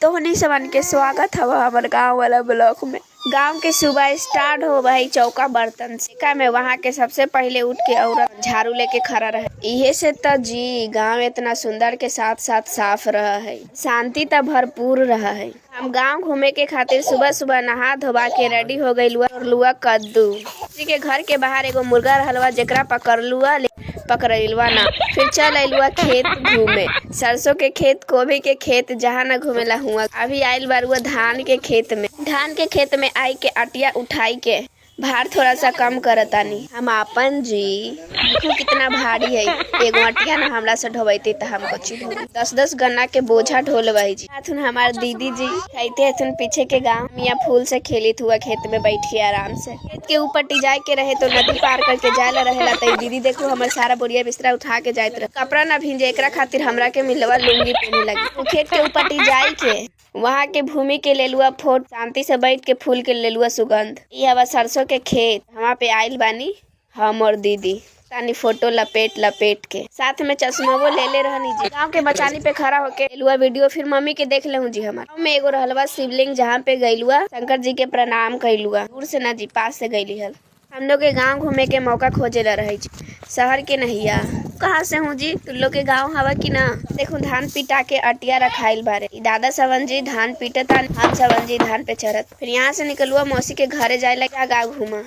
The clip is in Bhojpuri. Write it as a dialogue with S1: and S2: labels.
S1: तोहनी सबन के स्वागत हवा हमर गाँव वाला ब्लॉक में। गांव के सुबह स्टार्ट हो भाई चौका बर्तन से का में वहाँ के सबसे पहले उठ के औरत झाड़ू लेके खड़ा रहे। इहे से त जी गांव इतना सुंदर के साथ साथ साफ रहा है, शांति त भरपूर रहा है। हम गांव घूमे के खातिर सुबह सुबह नहा धोबा के रेडी हो गइलुआ और लुआ कद्दू। किसी के घर के बाहर एगो मुर्गा रहलवा जेकरा पकड़लुआ पकड़लुआ ना। फिर चल अइलुआ खेत घूमे, सरसों के खेत, गोभी के खेत, जहाँ न घूमेला हुआ। अभी आइल बारुआ धान के खेत में आई के अटिया उठाई के भार थोड़ा सा कम करतानी। हम आपन जी देखो कितना भारी है। एगो अटिया ना हमरा से ढोबैती त हम कच्ची ढोबी 10-10 गन्ना के बोझा ढोलवाई जी। हाथुन हमार दीदी जी खाइते हथुन पीछे के गांव मियाँ फूल से खेलित हुआ खेत में बैठी आराम से। खेत के ऊपर टिजाए के रहे तो नदी पार करके जायला रहेला त दीदी देखो हमर सारा बोरिया बिस्तरा उठा के जाइत रहे। कपड़ा ना भींजे एकरा खातिर हमरा के मिलवा लुंगी पहने लगी। तो खेत के ऊपर टिजाई के वहाँ के भूमि के लेलुआ फोट, शांति से बैठ के फूल के लेलुआ सुगंध। ये हवा सरसों के खेत, वहाँ पे आइल बानी हम और दीदी तानी फोटो लपेट के साथ में चश्मा वो ले रहनी जी। गाँव के मचानी पे खड़ा होके लेलुआ वीडियो फिर मम्मी के देख ले जी। हमारे में एगो रहलवा शिवलिंग जहाँ पे गइलुआ शंकर जी के प्रणाम कइलुआ। दूर से ना जी पास से गइली हल। हम लोग के गाँव घूमे के मौका खोजे ला रही जी, शहर के नहिया। कहाँ से हूँ जी? तुम लोग के गाँव हवा की ना? देखो धान पिटा के अटिया रखाइल बारे। दादा सवन जी धान पीटता, हम सवन जी धान पे चढ़त। फिर यहाँ से निकलुआ मौसी के घरे जाए ला गाँव घूमा।